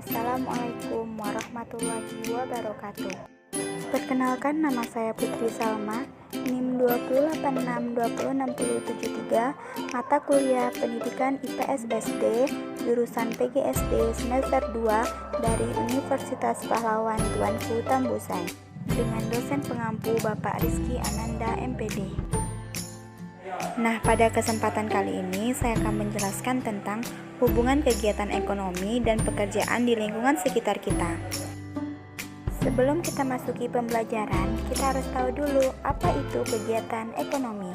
Assalamualaikum warahmatullahi wabarakatuh. Perkenalkan, nama saya Putri Salma, NIM 286620673, mata kuliah Pendidikan IPS SD, jurusan PGSD semester 2 dari Universitas Pahlawan Tuanku Tambusai, dengan dosen pengampu Bapak Rizky Ananda MPD. Nah, pada kesempatan kali ini saya akan menjelaskan tentang hubungan kegiatan ekonomi dan pekerjaan di lingkungan sekitar kita. Sebelum kita masuki pembelajaran, kita harus tahu dulu apa itu kegiatan ekonomi.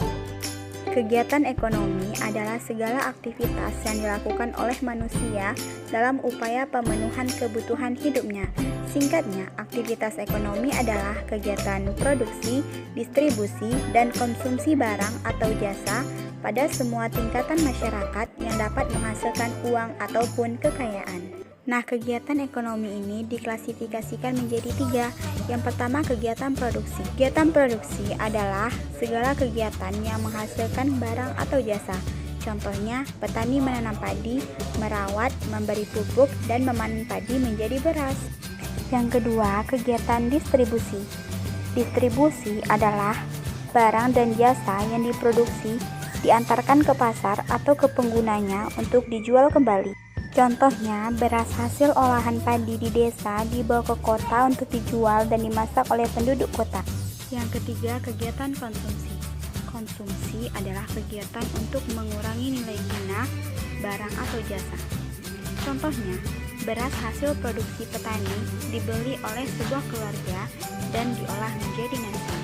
Kegiatan ekonomi adalah segala aktivitas yang dilakukan oleh manusia dalam upaya pemenuhan kebutuhan hidupnya. Singkatnya, aktivitas ekonomi adalah kegiatan produksi, distribusi, dan konsumsi barang atau jasa pada semua tingkatan masyarakat yang dapat menghasilkan uang ataupun kekayaan. Nah, kegiatan ekonomi ini diklasifikasikan menjadi 3. Yang pertama, kegiatan produksi. Kegiatan produksi adalah segala kegiatan yang menghasilkan barang atau jasa. Contohnya, petani menanam padi, merawat, memberi pupuk, dan memanen padi menjadi beras. Yang kedua, kegiatan distribusi. Distribusi adalah barang dan jasa yang diproduksi diantarkan ke pasar atau ke penggunanya untuk dijual kembali. Contohnya, beras hasil olahan padi di desa dibawa ke kota untuk dijual dan dimasak oleh penduduk kota. Yang ketiga, kegiatan konsumsi. Konsumsi adalah kegiatan untuk mengurangi nilai guna barang atau jasa. Contohnya, beras hasil produksi petani dibeli oleh sebuah keluarga dan diolah menjadi nasi.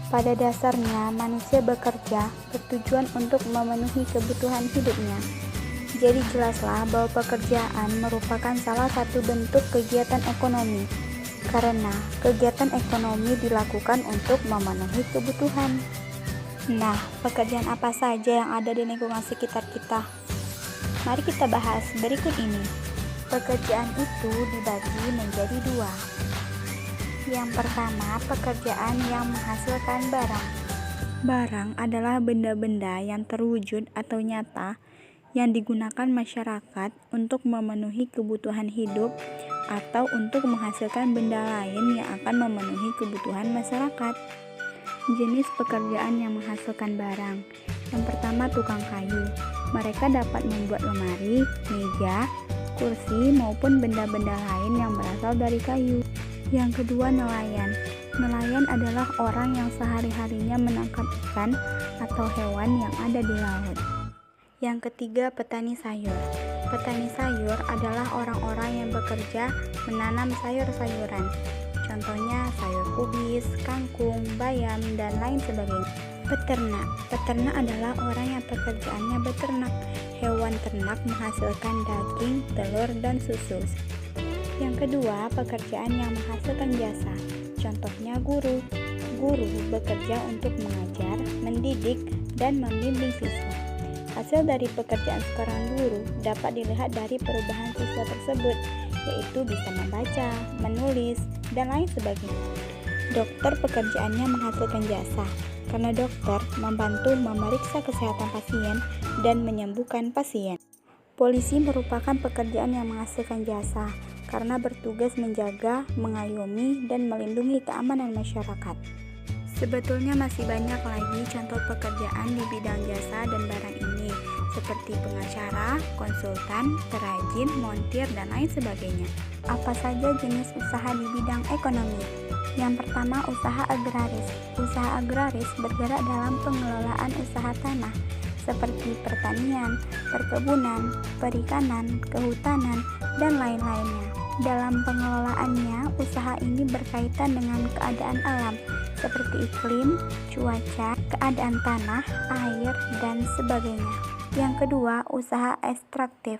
Pada dasarnya, manusia bekerja bertujuan untuk memenuhi kebutuhan hidupnya. Jadi jelaslah bahwa pekerjaan merupakan salah satu bentuk kegiatan ekonomi, karena kegiatan ekonomi dilakukan untuk memenuhi kebutuhan. Nah, pekerjaan apa saja yang ada di lingkungan sekitar kita? Mari kita bahas berikut ini. Pekerjaan itu dibagi menjadi 2. Yang pertama, pekerjaan yang menghasilkan barang. Barang adalah benda-benda yang terwujud atau nyata yang digunakan masyarakat untuk memenuhi kebutuhan hidup atau untuk menghasilkan benda lain yang akan memenuhi kebutuhan masyarakat. Jenis pekerjaan yang menghasilkan barang. Yang pertama, tukang kayu. Mereka dapat membuat lemari, meja, kursi, maupun benda-benda lain yang berasal dari kayu. Yang kedua, nelayan. Nelayan adalah orang yang sehari-harinya menangkap ikan atau hewan yang ada di laut. Yang ketiga, petani sayur. Petani sayur adalah orang-orang yang bekerja menanam sayur-sayuran. Contohnya sayur kubis, kangkung, bayam, dan lain sebagainya. Peternak. Peternak adalah orang yang pekerjaannya beternak. Hewan ternak menghasilkan daging, telur, dan susu. Yang kedua, pekerjaan yang menghasilkan jasa. Contohnya guru. Guru bekerja untuk mengajar, mendidik, dan membimbing siswa. Hasil dari pekerjaan seorang guru dapat dilihat dari perubahan siswa tersebut, yaitu bisa membaca, menulis, dan lain sebagainya. Dokter pekerjaannya menghasilkan jasa, karena dokter membantu memeriksa kesehatan pasien dan menyembuhkan pasien. Polisi merupakan pekerjaan yang menghasilkan jasa, karena bertugas menjaga, mengayomi, dan melindungi keamanan masyarakat. Sebetulnya masih banyak lagi contoh pekerjaan di bidang jasa dan barang ini, seperti pengacara, konsultan, perajin, montir, dan lain sebagainya. Apa saja jenis usaha di bidang ekonomi? Yang pertama, usaha agraris. Usaha agraris bergerak dalam pengelolaan usaha tanah, seperti pertanian, perkebunan, perikanan, kehutanan, dan lain-lainnya. Dalam pengelolaannya, usaha ini berkaitan dengan keadaan alam, seperti iklim, cuaca, keadaan tanah, air, dan sebagainya. Yang kedua, usaha ekstraktif.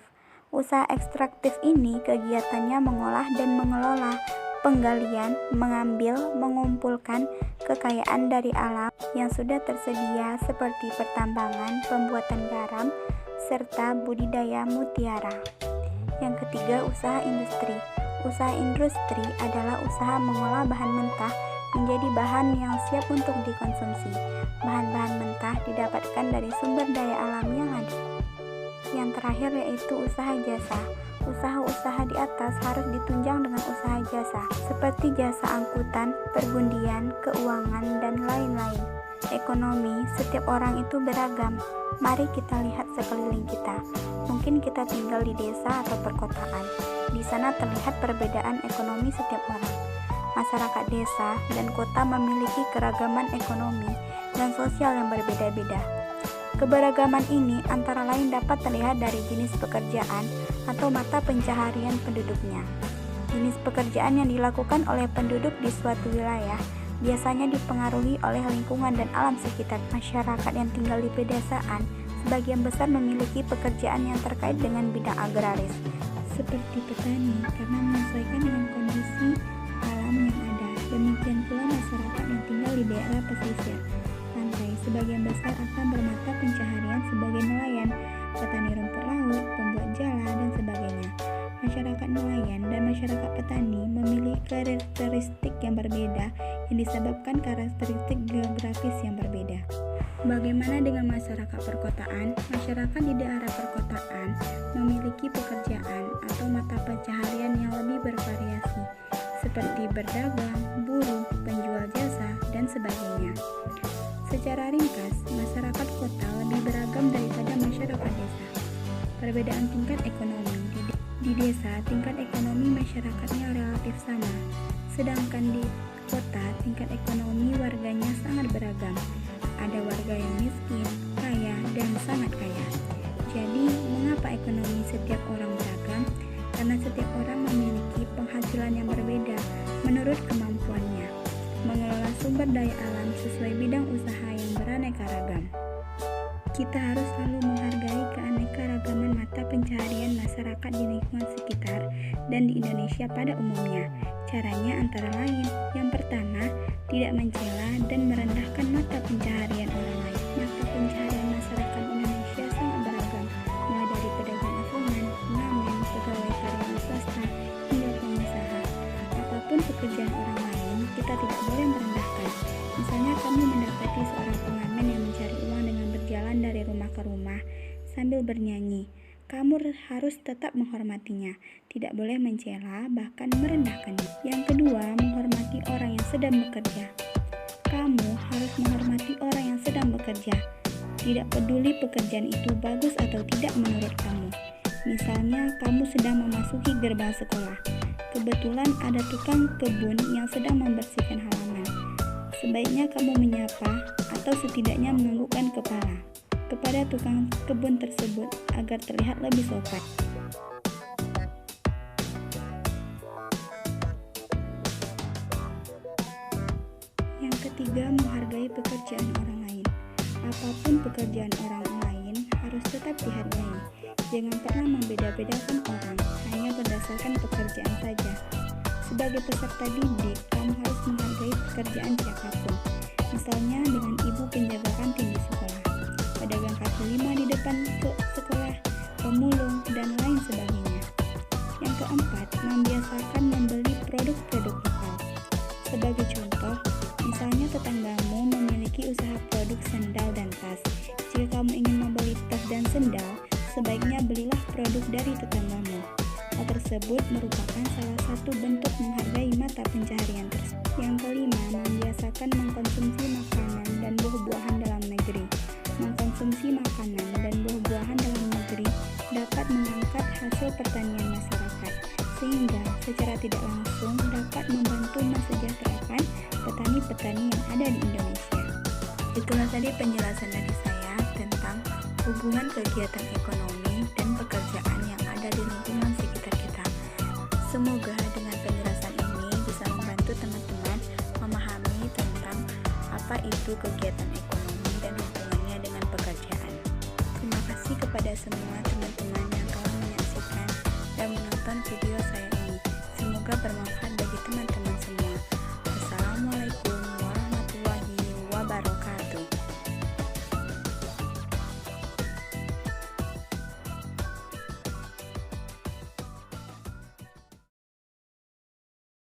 Usaha ekstraktif ini kegiatannya mengolah dan mengelola, penggalian, mengambil, mengumpulkan kekayaan dari alam yang sudah tersedia seperti pertambangan, pembuatan garam, serta budidaya mutiara. Yang ketiga, usaha industri. Usaha industri adalah usaha mengolah bahan mentah menjadi bahan yang siap untuk dikonsumsi. Bahan-bahan mentah didapatkan dari sumber daya alam yang ada. Yang terakhir yaitu usaha jasa. Usaha atas harus ditunjang dengan usaha jasa, seperti jasa angkutan, pergundian, keuangan, dan lain-lain. Ekonomi, setiap orang itu beragam. Mari kita lihat sekeliling kita. Mungkin kita tinggal di desa atau perkotaan. Di sana terlihat perbedaan ekonomi setiap orang. Masyarakat desa dan kota memiliki keragaman ekonomi dan sosial yang berbeda-beda. Keberagaman ini antara lain dapat terlihat dari jenis pekerjaan atau mata pencaharian penduduknya. Jenis pekerjaan yang dilakukan oleh penduduk di suatu wilayah biasanya dipengaruhi oleh lingkungan dan alam sekitar. Masyarakat yang tinggal di pedesaan sebagian besar memiliki pekerjaan yang terkait dengan bidang agraris, seperti petani, karena menyesuaikan dengan kondisi alam yang ada. Demikian pula masyarakat yang tinggal di daerah pesisir pantai sebagian besar akan bermata pencaharian sebagai nelayan, petani rumput laut, pembuat jala, dan sebagainya. Masyarakat nelayan dan masyarakat petani memiliki karakteristik yang berbeda yang disebabkan karakteristik geografis yang berbeda. Bagaimana dengan masyarakat perkotaan? Masyarakat di daerah perkotaan memiliki pekerjaan atau mata pencaharian yang lebih bervariasi, seperti berdagang, buruh, penjual jasa, dan sebagainya. Secara ringkas, masyarakat kota lebih beragam daripada masyarakat desa. Perbedaan tingkat ekonomi di desa, tingkat ekonomi masyarakatnya relatif sama, sedangkan di kota tingkat ekonomi warganya sangat beragam. Ada warga yang miskin, kaya, dan sangat kaya. Jadi, mengapa ekonomi setiap orang beragam? Karena setiap orang memiliki penghasilan yang berbeda menurut kemampuannya mengelola sumber daya alam sesuai bidang usaha yang beraneka ragam. Kita harus selalu menghargai keanekaragaman mata pencaharian masyarakat di lingkungan sekitar dan di Indonesia pada umumnya. Caranya antara lain, yang pertama, tidak mencela dan merendahkan mata pencaharian orang lain. Mata pencaharian masyarakat Indonesia sangat beragam, mulai dari pedagang asongan, pengamen, pegawai karyawan swasta, hingga pengusaha. Apapun pekerjaan orang lain, kita tidak boleh merendahkan. Misalnya kami mendapati seorang pengamen yang mencari uang dengan berjalan dari rumah ke rumah sambil bernyanyi. Kamu harus tetap menghormatinya, tidak boleh mencela, bahkan merendahkannya. Yang kedua, menghormati orang yang sedang bekerja. Kamu harus menghormati orang yang sedang bekerja. Tidak peduli pekerjaan itu bagus atau tidak menurut kamu. Misalnya, kamu sedang memasuki gerbang sekolah. Kebetulan ada tukang kebun yang sedang membersihkan halaman. Sebaiknya kamu menyapa atau setidaknya menganggukkan kepala kepada tukang kebun tersebut agar terlihat lebih sopan. Yang ketiga, menghargai pekerjaan orang lain. Apapun pekerjaan orang lain harus tetap dihargai. Jangan pernah membeda-bedakan orang hanya berdasarkan pekerjaan saja. Sebagai peserta didik, kamu harus menghargai pekerjaan siapapun. Misalnya dengan ibu penjaga kantin di sekolah, pedagang kaki lima di depan ke sekolah, pemulung, dan lain sebagainya. Yang keempat, membiasakan membeli produk-produk lokal. Sebagai contoh, misalnya tetanggamu memiliki usaha produk sendal dan tas. Jika kamu ingin membeli tas dan sendal, sebaiknya belilah produk dari tetanggamu. Hal tersebut merupakan salah satu bentuk menghargai mata pencaharian tersebut. Yang kelima, membiasakan mengkonsumsi makanan dan buah-buahan dalam negeri. Mengkonsumsi makanan dan buah-buahan dalam negeri dapat mengangkat hasil pertanian masyarakat, sehingga secara tidak langsung dapat membantu mensejahterakan petani-petani yang ada di Indonesia. Itulah tadi penjelasan dari saya tentang hubungan kegiatan ekonomi dan pekerjaan yang ada di lingkungan sekitar kita. Semoga dengan penjelasan ini bisa membantu teman-teman memahami tentang apa itu kegiatan ekonomi